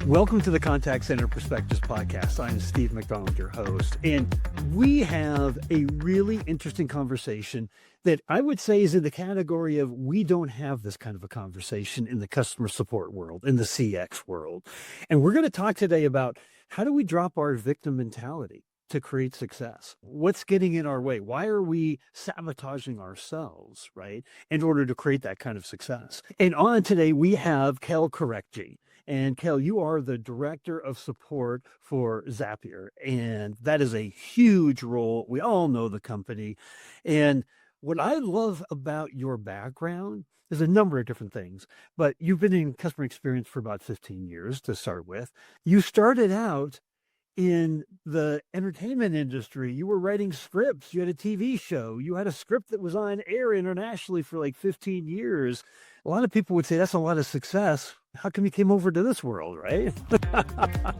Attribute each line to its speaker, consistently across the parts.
Speaker 1: Welcome to the Contact Center Perspectives Podcast. I'm Steve McDonald, your host, and we have a really interesting conversation that I would say is in the category of we don't have this kind of a conversation in the customer support world, in the CX world. And we're going to talk today about how do we drop our victim mentality to create success? What's getting in our way? Why are we sabotaging ourselves, right, in order to create that kind of success? And on today, we have Kel Kurekgi. And Kel, you are the director of support for Zapier, and that is a huge role. We all know the company. And what I love about your background is a number of different things, but you've been in customer experience for about 15 years to start with. You started out in the entertainment industry. You were writing scripts. You had a TV show. You had a script that was on air internationally for like 15 years. A lot of people would say that's a lot of success. How come you came over to this world, right?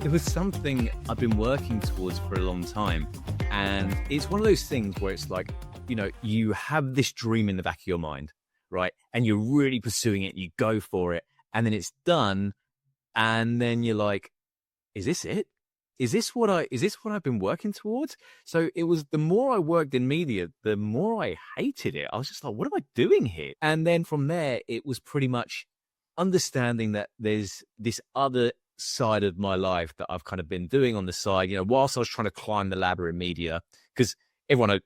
Speaker 2: It was something I've been working towards for a long time. And it's one of those things where it's like, you know, you have this dream in the back of your mind, right? And you're really pursuing it. You go for it. And then it's done. And then you're like, is this it? Is this what I've been working towards? So it was, the more I worked in media, the more I hated it. I was just like, what am I doing here? And then from there, it was pretty much understanding that there's this other side of my life that I've kind of been doing on the side, you know, whilst I was trying to climb the ladder in media, because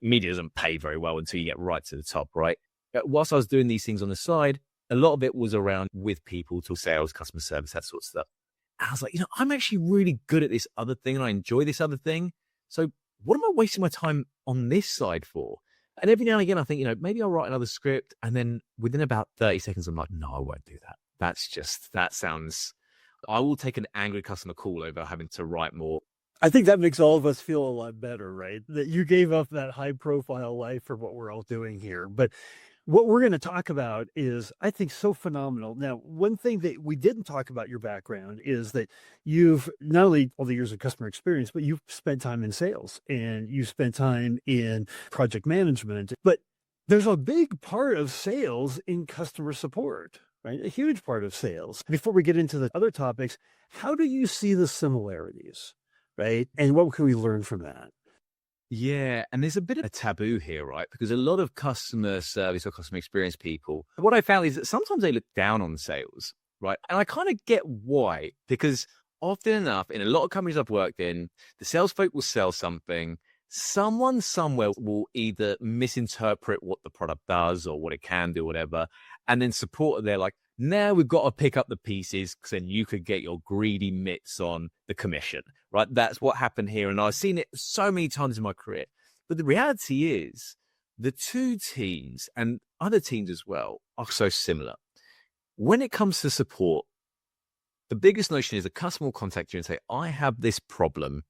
Speaker 2: media doesn't pay very well until you get right to the top, right? Whilst I was doing these things on the side, a lot of it was around with people, to sales, customer service, that sort of stuff. And I was like, you know, I'm actually really good at this other thing and I enjoy this other thing. So what am I wasting my time on this side for? And every now and again, I think, you know, maybe I'll write another script. And then within about 30 seconds, I'm like, no, I won't do that. I will take an angry customer call over having to write more.
Speaker 1: I think that makes all of us feel a lot better, right? That you gave up that high profile life for what we're all doing here. But what we're going to talk about is, I think, so phenomenal. Now, one thing that we didn't talk about your background is that you've not only all the years of customer experience, but you've spent time in sales and you spent time in project management. But there's a big part of sales in customer support, right? A huge part of sales. Before we get into the other topics, how do you see the similarities, right? And what can we learn from that?
Speaker 2: Yeah, and there's a bit of a taboo here, right? Because a lot of customer service or customer experience people, what I found is that sometimes they look down on sales, right? And I kind of get why, because often enough, in a lot of companies I've worked in, the sales folk will sell something. Someone somewhere will either misinterpret what the product does or what it can do, whatever. And then support, they're like, now we've got to pick up the pieces because then you could get your greedy mitts on the commission, right? That's what happened here. And I've seen it so many times in my career. But the reality is the two teams and other teams as well are so similar. When it comes to support, the biggest notion is a customer will contact you and say, I have this problem.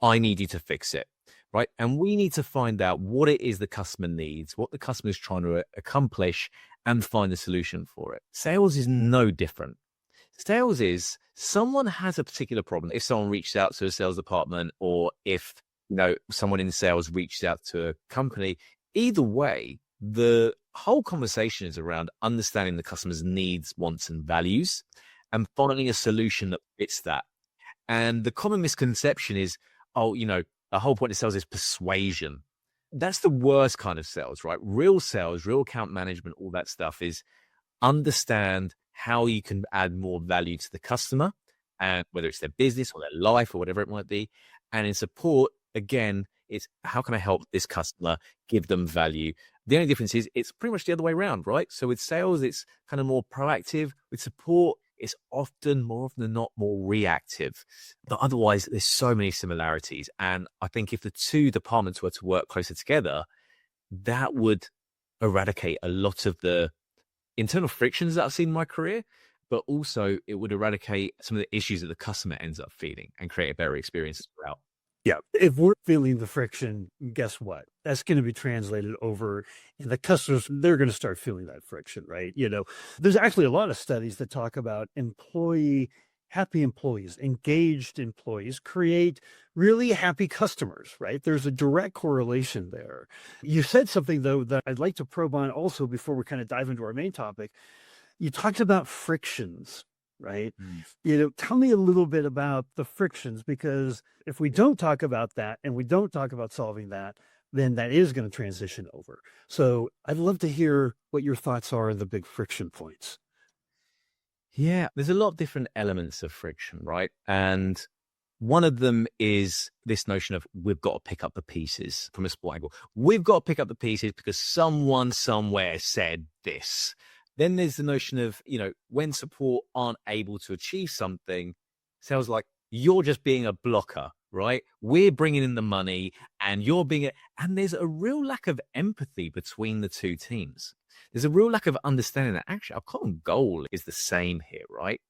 Speaker 2: I need you to fix it, right? And we need to find out what it is the customer needs, what the customer is trying to accomplish, and find a solution for it. Sales is no different. Sales is someone has a particular problem. If someone reached out to a sales department or if, you know, someone in sales reached out to a company, either way, the whole conversation is around understanding the customer's needs, wants, and values and finding a solution that fits that. And the common misconception is, oh, you know, the whole point of sales is persuasion. That's the worst kind of sales, right? Real sales, real account management, all that stuff is understand how you can add more value to the customer, and whether it's their business or their life or whatever it might be. And in support, again, it's how can I help this customer, give them value? The only difference is it's pretty much the other way around, right? So with sales, it's kind of more proactive. With support, it's often, more often than not, more reactive. But otherwise, there's so many similarities. And I think if the two departments were to work closer together, that would eradicate a lot of the internal frictions that I've seen in my career, but also it would eradicate some of the issues that the customer ends up feeling and create a better experience throughout.
Speaker 1: Yeah. If we're feeling the friction, guess what? That's going to be translated over, and the customers, they're going to start feeling that friction, right? You know, there's actually a lot of studies that talk about happy employees, engaged employees create really happy customers, right? There's a direct correlation there. You said something, though, that I'd like to probe on also before we kind of dive into our main topic. You talked about frictions, right?
Speaker 2: Mm.
Speaker 1: Tell me a little bit about the frictions, because if we don't talk about that and we don't talk about solving that, then that is going to transition over. So I'd love to hear what your thoughts are on the big friction points.
Speaker 2: Yeah, there's a lot of different elements of friction, right? And one of them is this notion of we've got to pick up the pieces from a sport angle. We've got to pick up the pieces because someone somewhere said this. Then there's the notion of, when support aren't able to achieve something, sounds like you're just being a blocker, right? We're bringing in the money and you're being and there's a real lack of empathy between the two teams. There's a real lack of understanding that actually our common goal is the same here, right?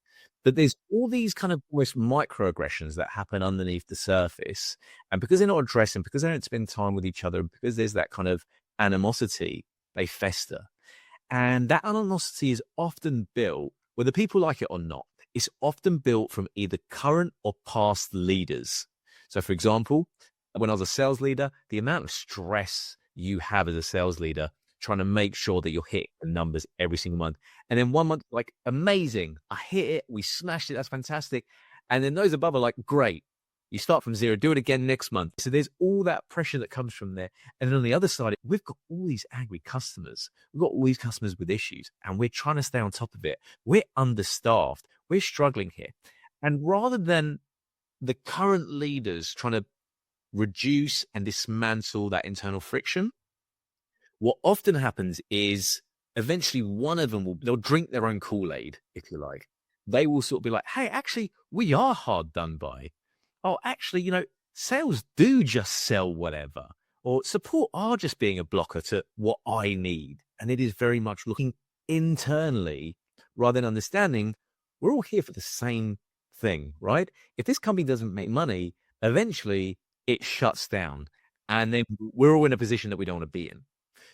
Speaker 2: That there's all these kind of almost microaggressions that happen underneath the surface. And because they're not addressed and because they don't spend time with each other, and because there's that kind of animosity, they fester. And that animosity is often built, whether people like it or not, it's often built from either current or past leaders. So, for example, when I was a sales leader, the amount of stress you have as a sales leader trying to make sure that you're hitting the numbers every single month. And then one month, like, amazing, I hit it, we smashed it, that's fantastic. And then those above are like, great, you start from zero, do it again next month. So there's all that pressure that comes from there. And then on the other side, we've got all these angry customers. We've got all these customers with issues, and we're trying to stay on top of it. We're understaffed. We're struggling here. And rather than the current leaders trying to reduce and dismantle that internal friction, what often happens is eventually one of them they'll drink their own Kool-Aid, if you like. They will sort of be like, hey, actually, we are hard done by. Oh, actually, sales do just sell whatever. Or support are just being a blocker to what I need. And it is very much looking internally rather than understanding we're all here for the same thing, right? If this company doesn't make money, eventually it shuts down. And then we're all in a position that we don't want to be in.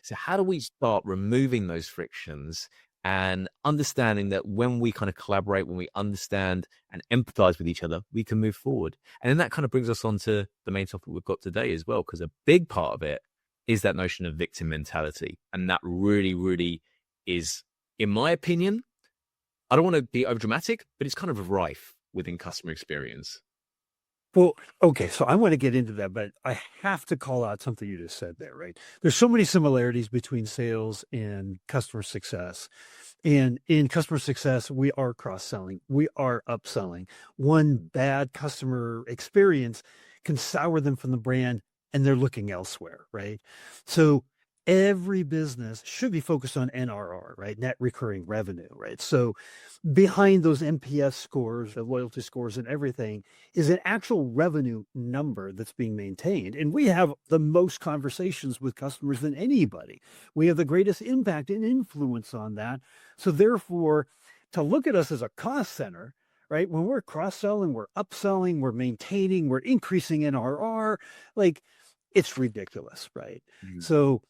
Speaker 2: So how do we start removing those frictions and understanding that when we kind of collaborate, when we understand and empathize with each other, we can move forward? And then that kind of brings us on to the main topic we've got today as well, because a big part of it is that notion of victim mentality. And that really, really is, in my opinion, I don't want to be overdramatic, but it's kind of rife within customer experience.
Speaker 1: Well, okay, so I want to get into that, but I have to call out something you just said there, right? There's so many similarities between sales and customer success. And in customer success, we are cross-selling, we are upselling. One bad customer experience can sour them from the brand and they're looking elsewhere, right? So every business should be focused on NRR, right? Net recurring revenue, right? So behind those NPS scores, the loyalty scores and everything is an actual revenue number that's being maintained. And we have the most conversations with customers than anybody. We have the greatest impact and influence on that. So therefore, to look at us as a cost center, right? When we're cross-selling, we're upselling, we're maintaining, we're increasing NRR, like it's ridiculous, right?
Speaker 2: Mm.
Speaker 1: So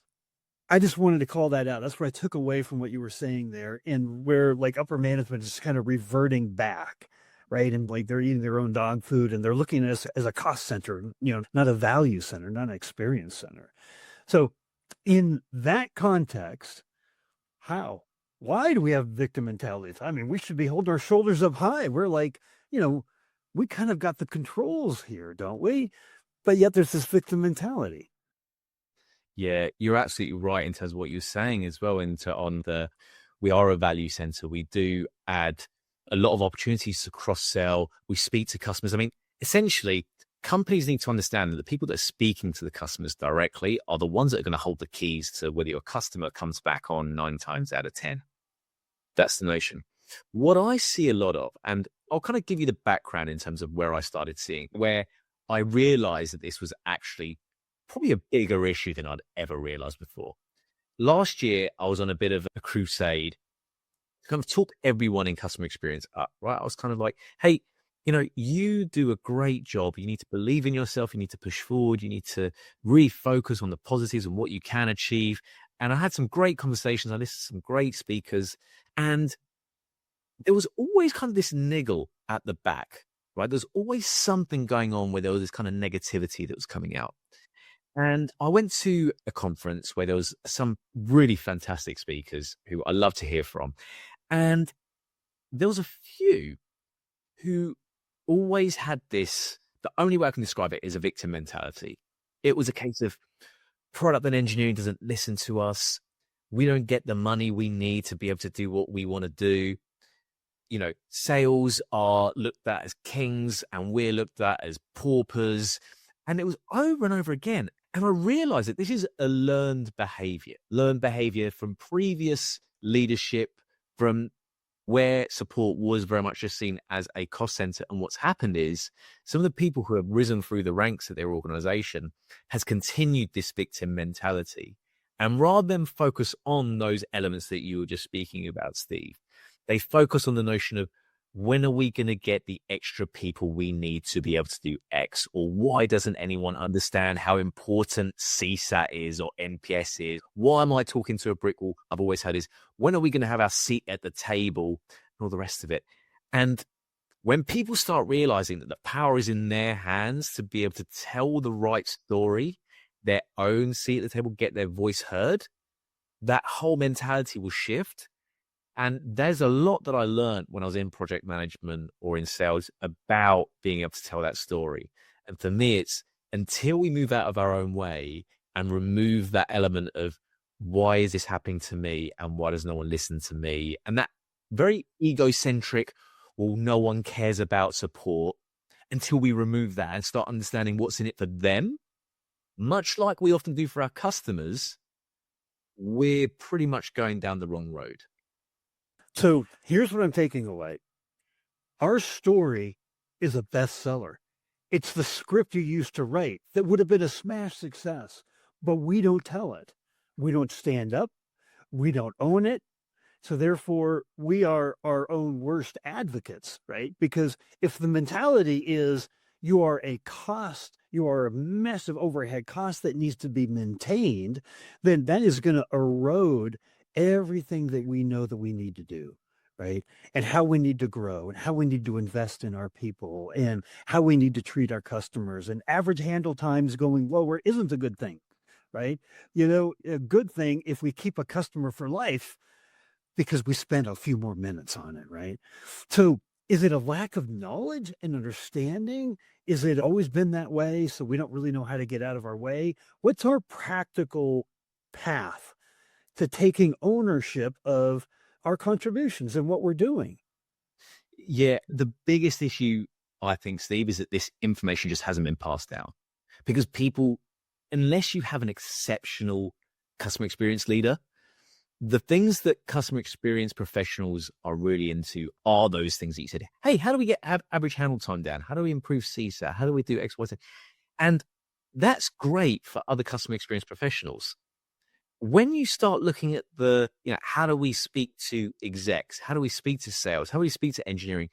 Speaker 1: I just wanted to call that out. That's what I took away from what you were saying there, and where like upper management is kind of reverting back, right? And like they're eating their own dog food and they're looking at us as a cost center, not a value center, not an experience center. So in that context, why do we have victim mentalities? I mean, we should be holding our shoulders up high. We're like, we kind of got the controls here, don't we? But yet there's this victim mentality.
Speaker 2: Yeah, you're absolutely right in terms of what you're saying as well. We are a value center. We do add a lot of opportunities to cross sell. We speak to customers. I mean, essentially, companies need to understand that the people that are speaking to the customers directly are the ones that are going to hold the keys to whether your customer comes back on 9 times out of 10. That's the notion. What I see a lot of, and I'll kind of give you the background in terms of where I started seeing, where I realized that this was actually probably a bigger issue than I'd ever realized before. Last year, I was on a bit of a crusade to kind of talk everyone in customer experience up, right? I was kind of like, hey, you do a great job. You need to believe in yourself. You need to push forward. You need to really focus on the positives and what you can achieve. And I had some great conversations. I listened to some great speakers. And there was always kind of this niggle at the back, right? There's always something going on where there was this kind of negativity that was coming out. And I went to a conference where there was some really fantastic speakers who I love to hear from. And there was a few who always had this, the only way I can describe it is a victim mentality. It was a case of product and engineering doesn't listen to us. We don't get the money we need to be able to do what we want to do. Sales are looked at as kings and we're looked at as paupers. And it was over and over again. And I realized that this is a learned behavior from previous leadership, from where support was very much just seen as a cost center. And what's happened is some of the people who have risen through the ranks of their organization has continued this victim mentality. And rather than focus on those elements that you were just speaking about, Steve, they focus on the notion of, when are we going to get the extra people we need to be able to do X? Or why doesn't anyone understand how important CSAT is or NPS is? Why am I talking to a brick wall? I've always heard is, when are we going to have our seat at the table and all the rest of it? And when people start realizing that the power is in their hands to be able to tell the right story, their own seat at the table, get their voice heard, that whole mentality will shift. And there's a lot that I learned when I was in project management or in sales about being able to tell that story. And for me, it's until we move out of our own way and remove that element of, why is this happening to me and why does no one listen to me? And that very egocentric, well, no one cares about support, until we remove that and start understanding what's in it for them, much like we often do for our customers, we're pretty much going down the wrong road.
Speaker 1: So here's what I'm taking away. Our story is a bestseller. It's the script you used to write that would have been a smash success, but we don't tell it. We don't stand up. We don't own it. So therefore, we are our own worst advocates, right? Because if the mentality is you are a cost, you are a massive overhead cost that needs to be maintained, then that is going to erode everything that we know that we need to do, right? And how we need to grow and how we need to invest in our people and how we need to treat our customers. And average handle times going lower isn't a good thing, right? A good thing if we keep a customer for life because we spent a few more minutes on it, right? So is it a lack of knowledge and understanding? Is it always been that way, so we don't really know how to get out of our way? What's our practical path to taking ownership of our contributions and what we're doing?
Speaker 2: Yeah, the biggest issue, I think, Steve, is that this information just hasn't been passed down. Because people, unless you have an exceptional customer experience leader, the things that customer experience professionals are really into are those things that you said. Hey, how do we get average handle time down? How do we improve CSAT? How do we do X, Y, Z? And that's great for other customer experience professionals. When you start looking at how do we speak to execs? How do we speak to sales? How do we speak to engineering?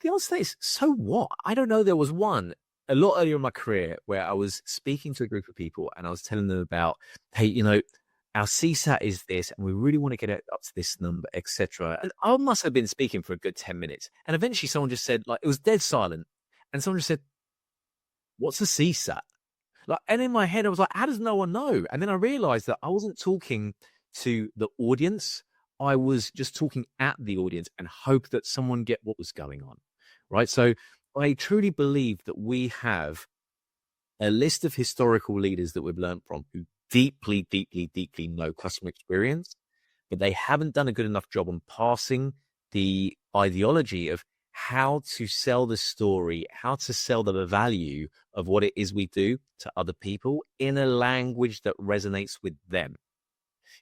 Speaker 2: The answer is, so what? I don't know. There was one a lot earlier in my career where I was speaking to a group of people and I was telling them about, hey, our CSAT is this, and we really want to get it up to this number, etc. And I must have been speaking for a good 10 minutes. And eventually someone just said, it was dead silent. And someone just said, what's a CSAT? And in my head, I was like, how does no one know? And then I realized that I wasn't talking to the audience. I was just talking at the audience and hope that someone get what was going on, right? So I truly believe that we have a list of historical leaders that we've learned from who deeply, deeply, deeply know customer experience, but they haven't done a good enough job on passing the ideology of how to sell the story, how to sell the value of what it is we do to other people in a language that resonates with them.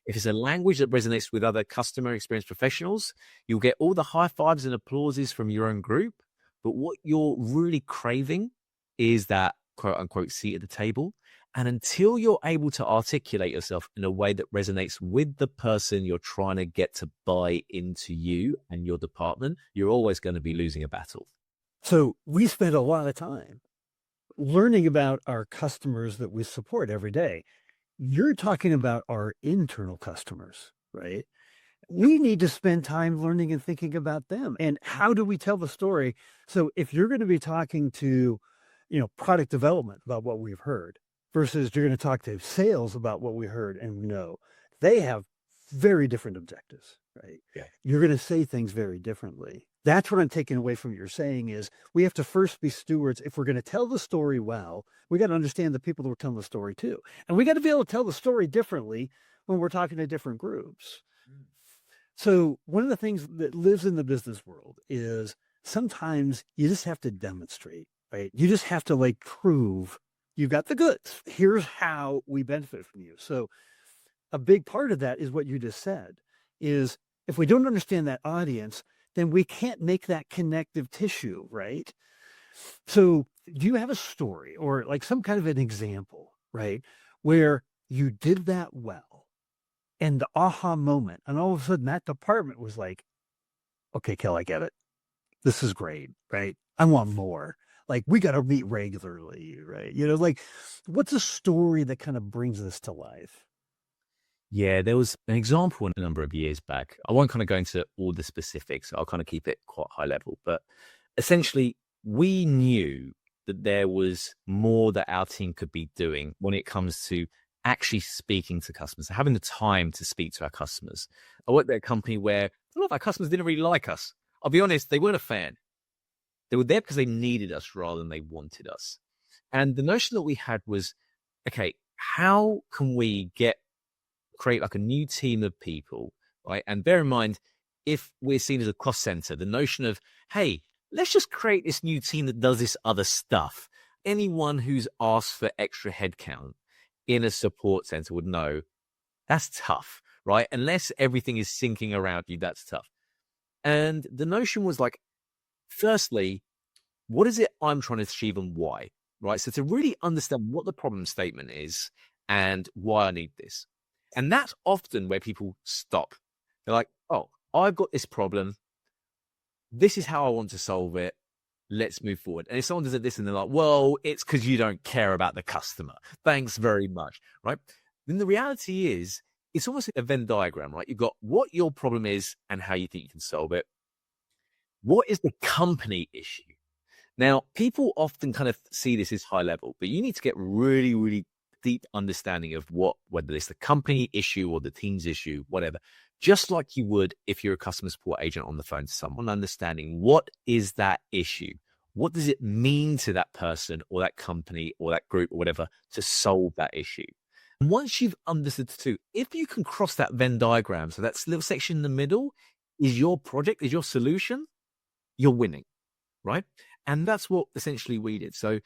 Speaker 2: If it's a language that resonates with other customer experience professionals, you'll get all the high fives and applauses from your own group. But what you're really craving is that quote unquote seat at the table. And until you're able to articulate yourself in a way that resonates with the person you're trying to get to buy into you and your department, you're always going to be losing a battle.
Speaker 1: So we spend a lot of time learning about our customers that we support every day. You're talking about our internal customers, right? We need to spend time learning and thinking about them. And how do we tell the story? So if you're going to be talking to, product development about what we've heard, versus you're going to talk to sales about what we heard and know, they have very different objectives, right?
Speaker 2: Yeah.
Speaker 1: You're going to say things very differently. That's what I'm taking away from what you're saying is we have to first be stewards. If we're going to tell the story well, we got to understand the people that we're telling the story to. And we got to be able to tell the story differently when we're talking to different groups. So one of the things that lives in the business world is sometimes you just have to demonstrate, right? You just have to like prove you've got the goods. Here's how we benefit from you. So a big part of that is what you just said is if we don't understand that audience, then we can't make that connective tissue, right? So do you have a story or like some kind of an example, right, where you did that well and the aha moment, and all of a sudden that department was like, okay, Kel, I get it. This is great, right? I want more. Like we got to meet regularly, right? You know, like what's a story that kind of brings this to life?
Speaker 2: Yeah, there was an example a number of years back. I won't kind of go into all the specifics. I'll kind of keep it quite high level. But essentially, we knew that there was more that our team could be doing when it comes to actually speaking to customers, having the time to speak to our customers. I worked at a company where a lot of our customers didn't really like us. I'll be honest, they weren't a fan. They were there because they needed us rather than they wanted us. And the notion that we had was, okay, how can we create like a new team of people, right? And bear in mind, if we're seen as a cost center, the notion of, hey, let's just create this new team that does this other stuff. Anyone who's asked for extra headcount in a support center would know that's tough, right? Unless everything is syncing around you, that's tough. And the notion was like, firstly, what is it I'm trying to achieve and why, right? So to really understand what the problem statement is and why I need this. And that's often where people stop. They're like, oh, I've got this problem. This is how I want to solve it. Let's move forward. And if someone does this and they're like, well, it's because you don't care about the customer. Thanks very much, right? Then the reality is, it's almost like a Venn diagram, right? You've got what your problem is and how you think you can solve it. What is the company issue? Now, people often kind of see this as high level, but you need to get really, really deep understanding of whether it's the company issue or the team's issue, whatever, just like you would if you're a customer support agent on the phone to someone, understanding what is that issue? What does it mean to that person or that company or that group or whatever to solve that issue? And once you've understood the two, if you can cross that Venn diagram, so that little section in the middle is your project, is your solution, you're winning, right? And that's what essentially we did. So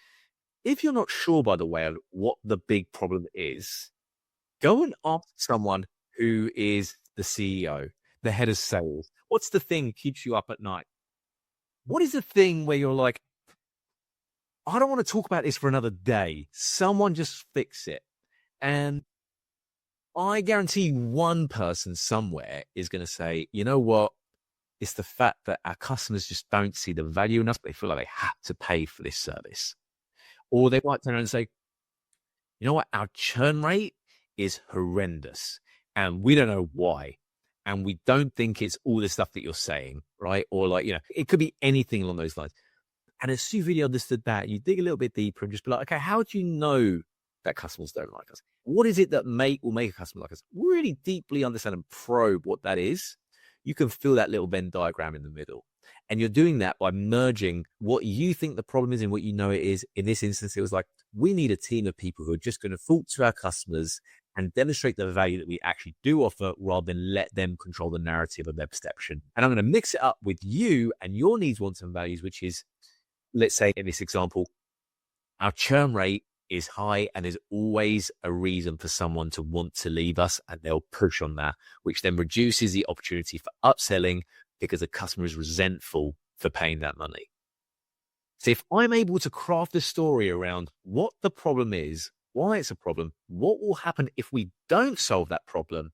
Speaker 2: if you're not sure, by the way, what the big problem is, go and ask someone who is the CEO, the head of sales. What's the thing that keeps you up at night? What is the thing where you're like, I don't want to talk about this for another day. Someone just fix it. And I guarantee one person somewhere is going to say, you know what? It's the fact that our customers just don't see the value in us. They feel like they have to pay for this service. Or they might turn around and say, you know what? Our churn rate is horrendous and we don't know why. And we don't think it's all the stuff that you're saying, right? Or like, it could be anything along those lines. And as soon as you really understood that, you dig a little bit deeper and just be like, okay, how do you know that customers don't like us? What is it that will make a customer like us? Really deeply understand and probe what that is. You can feel that little Venn diagram in the middle. And you're doing that by merging what you think the problem is and what you know it is. In this instance, it was like, we need a team of people who are just going to talk to our customers and demonstrate the value that we actually do offer rather than let them control the narrative of their perception. And I'm going to mix it up with you and your needs, wants, and values, which is, let's say in this example, our churn rate is high and there's always a reason for someone to want to leave us and they'll push on that, which then reduces the opportunity for upselling because the customer is resentful for paying that money. So if I'm able to craft a story around what the problem is, why it's a problem, what will happen if we don't solve that problem,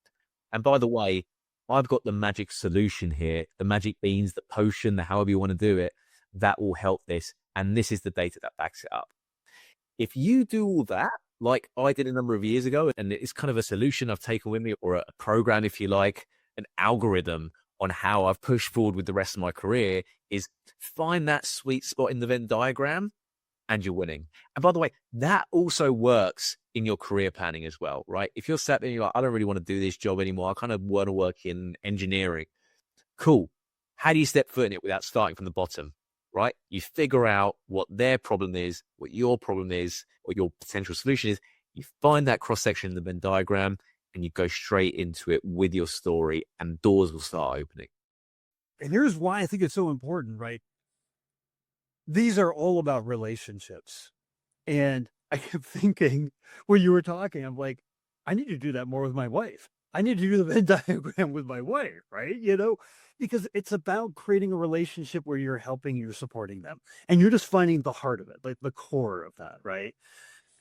Speaker 2: and by the way, I've got the magic solution here, the magic beans, the potion, the however you want to do it, that will help this. And this is the data that backs it up. If you do all that, like I did a number of years ago, and it's kind of a solution I've taken with me, or a program, if you like, an algorithm on how I've pushed forward with the rest of my career, is find that sweet spot in the Venn diagram and you're winning. And by the way, that also works in your career planning as well, right? If you're sat there and you're like, I don't really want to do this job anymore, I kind of want to work in engineering. Cool. How do you step foot in it without starting from the bottom, right? You figure out what their problem is, what your problem is, what your potential solution is. You find that cross section in the Venn diagram and you go straight into it with your story, and doors will start opening.
Speaker 1: And here's why I think it's so important, right? These are all about relationships. And I kept thinking when you were talking, I'm like, I need to do that more with my wife. I need to do the Venn diagram with my wife, right? Because it's about creating a relationship where you're helping, you're supporting them, and you're just finding the heart of it, like the core of that, right?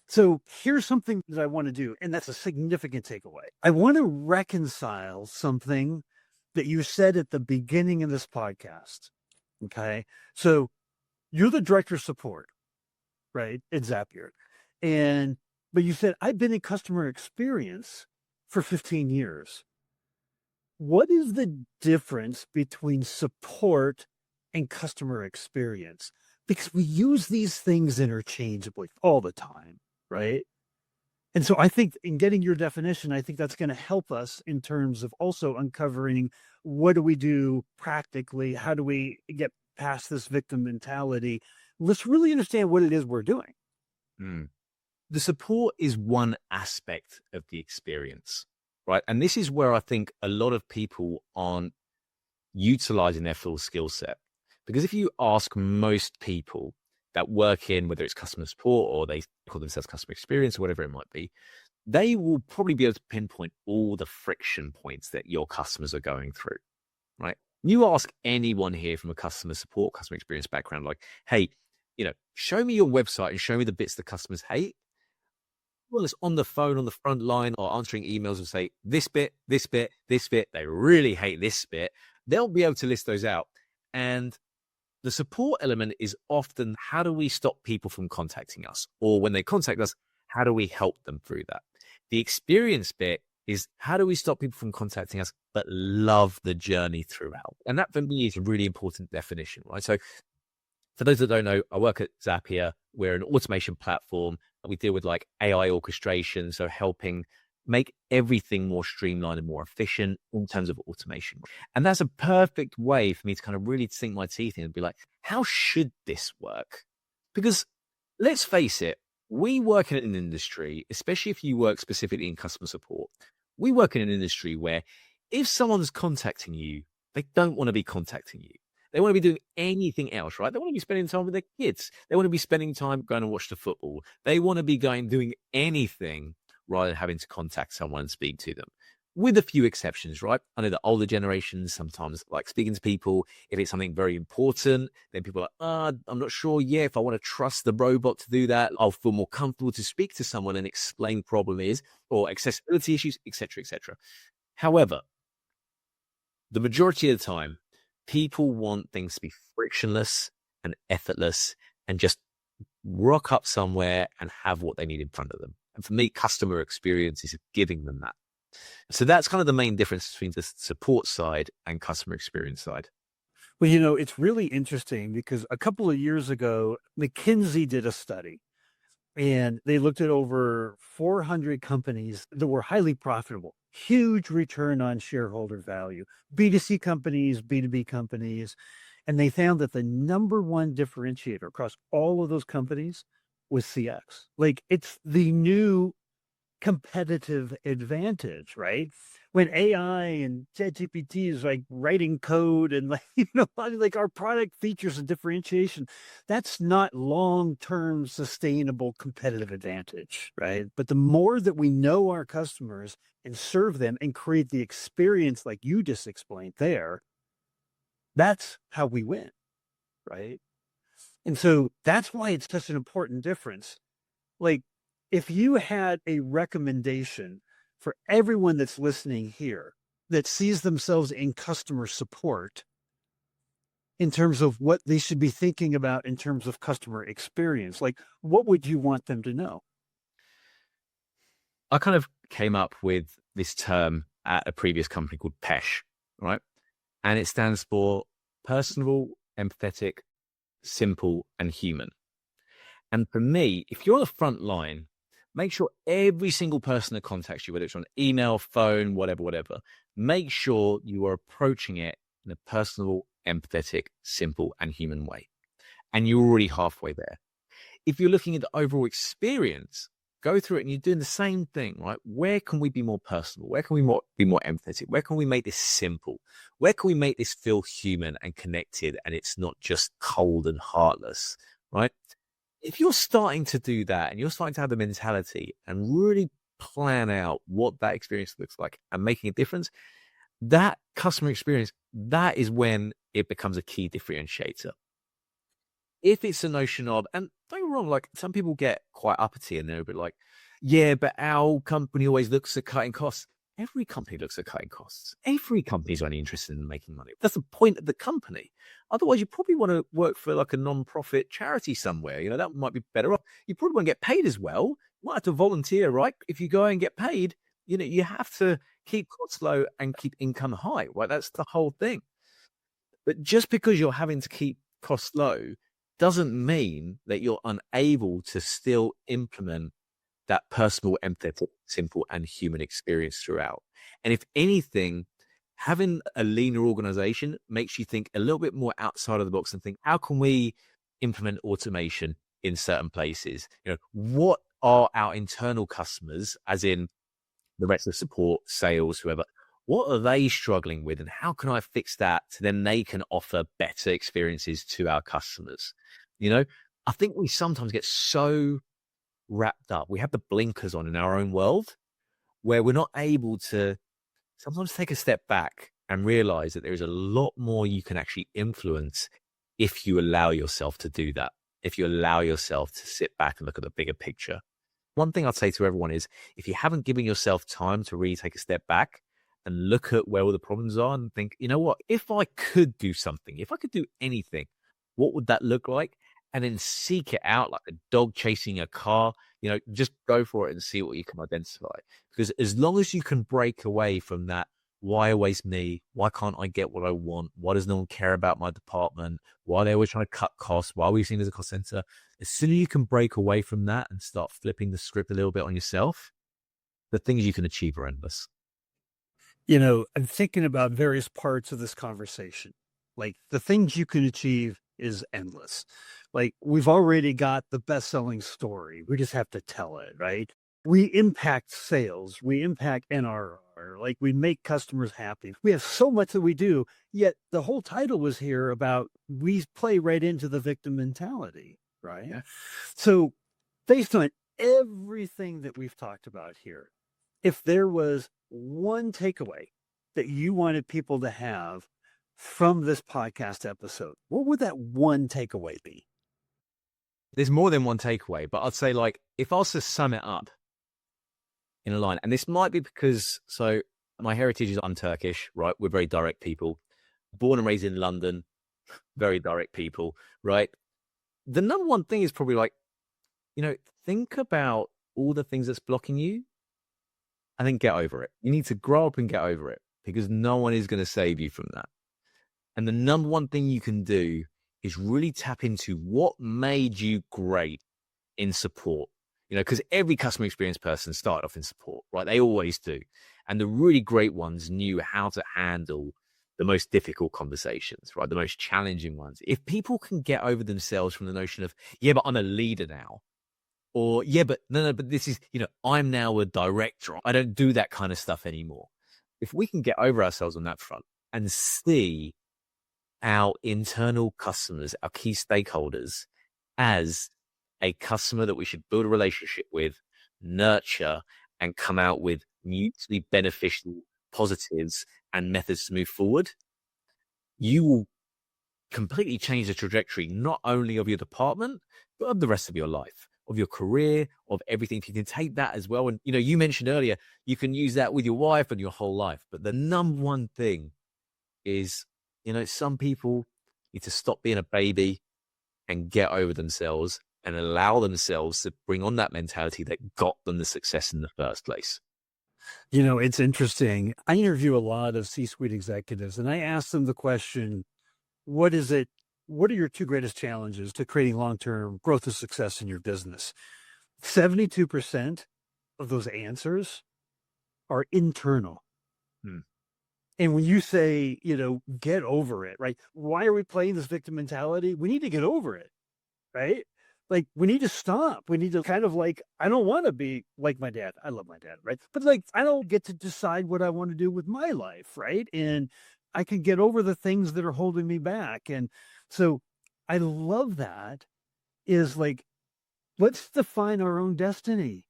Speaker 1: So here's something that I want to do, and that's a significant takeaway. I want to reconcile something that you said at the beginning of this podcast. Okay. So you're the director of support, right? At Zapier. But you said, I've been in customer experience for 15 years. What is the difference between support and customer experience? Because we use these things interchangeably all the time, right? And so I think in getting your definition, I think that's going to help us in terms of also uncovering what do we do practically? How do we get past this victim mentality? Let's really understand what it is we're doing.
Speaker 2: The support is one aspect of the experience, right? And this is where I think a lot of people aren't utilizing their full skill set. Because if you ask most people that work in, whether it's customer support or they call themselves customer experience or whatever it might be, they will probably be able to pinpoint all the friction points that your customers are going through, right? You ask anyone here from a customer support, customer experience background, like, hey, show me your website and show me the bits the customers hate. Well, it's on the phone, on the front line, or answering emails and say, this bit, this bit, this bit, they really hate this bit. They'll be able to list those out. And the support element is often, how do we stop people from contacting us? Or when they contact us, how do we help them through that? The experience bit is, how do we stop people from contacting us, but love the journey throughout? And that for me is a really important definition, right? So for those that don't know, I work at Zapier. We're an automation platform. We deal with like AI orchestration, so helping make everything more streamlined and more efficient in terms of automation. And that's a perfect way for me to kind of really sink my teeth in and be like, how should this work? Because let's face it, we work in an industry, especially if you work specifically in customer support, we work in an industry where if someone's contacting you, they don't want to be contacting you. They want to be doing anything else, right? They want to be spending time with their kids. They want to be spending time going and watch the football. They want to be doing anything rather than having to contact someone and speak to them, with a few exceptions, right? I know the older generations sometimes like speaking to people. If it's something very important, then people are like, I'm not sure. Yeah, if I want to trust the robot to do that, I'll feel more comfortable to speak to someone and explain the problem is, or accessibility issues, etc., etc. However, the majority of the time, people want things to be frictionless and effortless and just rock up somewhere and have what they need in front of them. And for me, customer experience is giving them that. So that's kind of the main difference between the support side and customer experience side.
Speaker 1: Well, it's really interesting because a couple of years ago, McKinsey did a study and they looked at over 400 companies that were highly profitable, huge return on shareholder value, B2C companies, B2B companies. And they found that the number one differentiator across all of those companies was CX. Like it's the new competitive advantage, right? When AI and ChatGPT is like writing code and like our product features and differentiation, that's not long-term sustainable competitive advantage, right? But the more that we know our customers and serve them and create the experience like you just explained there, that's how we win, right? And so that's why it's such an important difference. Like if you had a recommendation for everyone that's listening here that sees themselves in customer support in terms of what they should be thinking about in terms of customer experience, like what would you want them to know?
Speaker 2: I kind of came up with this term at a previous company called PESH, right? And it stands for personal, empathetic, simple, and human. And for me, if you're on the front line, Make sure every single person that contacts you, whether it's on email, phone, whatever, make sure you are approaching it in a personal, empathetic, simple, and human way. And you're already halfway there. If you're looking at the overall experience, go through it and you're doing the same thing, right? Where can we be more personal? Where can we be more empathetic? Where can we make this simple? Where can we make this feel human and connected and it's not just cold and heartless, right? If you're starting to do that and you're starting to have the mentality and really plan out what that experience looks like and making a difference, that customer experience, that is when it becomes a key differentiator. If it's a notion of, and don't get me wrong, like some people get quite uppity and they're a bit like, yeah, but our company always looks at cutting costs. Every company looks at cutting costs. Every company is only interested in making money. That's the point of the company. Otherwise, you probably want to work for like a non-profit charity somewhere. You know, that might be better off. You probably won't get paid as well. You might have to volunteer, right? If you go and get paid, you know, you have to keep costs low and keep income high, right? That's the whole thing. But just because you're having to keep costs low doesn't mean that you're unable to still implement that personal, empathetic, simple, and human experience throughout. And if anything, having a leaner organization makes you think a little bit more outside of the box and think, how can we implement automation in certain places? You know, what are our internal customers, as in the rest of support, sales, whoever, what are they struggling with? And how can I fix that so then they can offer better experiences to our customers? You know, I think we sometimes get so wrapped up. We have the blinkers on in our own world where we're not able to sometimes take a step back and realize that there's a lot more you can actually influence if you allow yourself to do that, if you allow yourself to sit back and look at the bigger picture. One thing I'd say to everyone is if you haven't given yourself time to really take a step back and look at where all the problems are and think, you know what, if I could do something, if I could do anything, what would that look like? And then seek it out like a dog chasing a car, you know, just go for it and see what you can identify. Because as long as you can break away from that, why always me? Why can't I get what I want? Why does no one care about my department? Why are they always trying to cut costs? Why are we seen as a cost center? As soon as you can break away from that and start flipping the script a little bit on yourself, the things you can achieve are endless.
Speaker 1: You know, I'm thinking about various parts of this conversation. Like the things you can achieve is endless. Like we've already got the best-selling story. We just have to tell it, right? We impact sales. We impact NRR. Like we make customers happy. We have so much that we do, yet the whole title was here about we play right into the victim mentality, right?
Speaker 2: Yeah.
Speaker 1: So based on everything that we've talked about here, if there was one takeaway that you wanted people to have from this podcast episode, what would that one takeaway be?
Speaker 2: There's more than one takeaway, but I'd say like, if I was to sum it up in a line, and this might be because, so my heritage is I'm Turkish, right? We're very direct people, born and raised in London, very direct people, right? The number one thing is probably like, you know, think about all the things that's blocking you and then get over it. You need to grow up and get over it because no one is going to save you from that. And the number one thing you can do is really tap into what made you great in support. You know, because every customer experience person started off in support, right? They always do. And the really great ones knew how to handle the most difficult conversations, right? The most challenging ones. If people can get over themselves from the notion of, yeah, but I'm a leader now. Or, yeah, but no, but this is, you know, I'm now a director. I don't do that kind of stuff anymore. If we can get over ourselves on that front and see our internal customers, our key stakeholders, as a customer that we should build a relationship with, nurture, and come out with mutually beneficial positives and methods to move forward, you will completely change the trajectory, not only of your department, but of the rest of your life, of your career, of everything. If you can take that as well. And, you know, you mentioned earlier, you can use that with your wife and your whole life. But the number one thing is, you know, some people need to stop being a baby and get over themselves and allow themselves to bring on that mentality that got them the success in the first place.
Speaker 1: You know, it's interesting. I interview a lot of C-suite executives and I ask them the question, what are your two greatest challenges to creating long-term growth and success in your business? 72% of those answers are internal.
Speaker 2: Hmm.
Speaker 1: And when you say, get over it, right? Why are we playing this victim mentality? We need to get over it, right? Like, we need to stop. We need to kind of I don't want to be like my dad. I love my dad, right? But I don't get to decide what I want to do with my life, right? And I can get over the things that are holding me back. And so I love that is let's define our own destiny.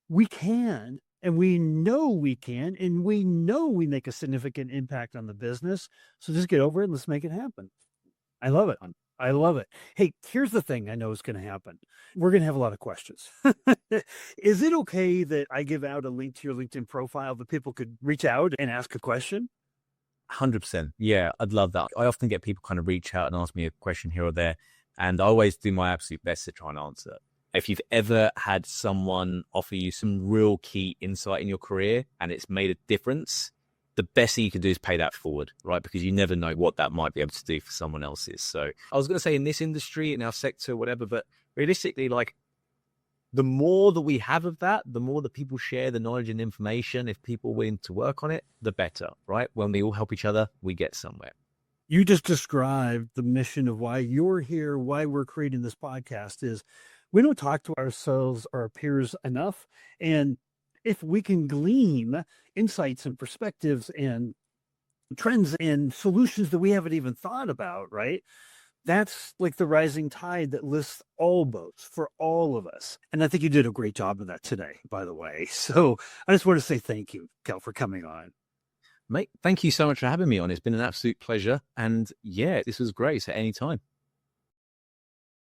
Speaker 1: We can, and we know we can, and we know we make a significant impact on the business. So just get over it and let's make it happen. I love it. I love it. Hey, here's the thing I know is going to happen. We're going to have a lot of questions. Is it okay that I give out a link to your LinkedIn profile that people could reach out and ask a question?
Speaker 2: 100%. Yeah, I'd love that. I often get people kind of reach out and ask me a question here or there, and I always do my absolute best to try and answer. If you've ever had someone offer you some real key insight in your career and it's made a difference, the best thing you can do is pay that forward, right? Because you never know what that might be able to do for someone else's. So I was going to say in this industry, in our sector, whatever, but realistically, the more that we have of that, the more that people share the knowledge and information, if people are willing to work on it, the better, right? When we all help each other, we get somewhere.
Speaker 1: You just described the mission of why you're here, why we're creating this podcast is we don't talk to ourselves or our peers enough. And if we can glean insights and perspectives and trends and solutions that we haven't even thought about, right? That's like the rising tide that lifts all boats for all of us. And I think you did a great job of that today, by the way. So I just want to say thank you, Kel, for coming on.
Speaker 2: Mate, thank you so much for having me on. It's been an absolute pleasure. And yeah, this was great. So anytime.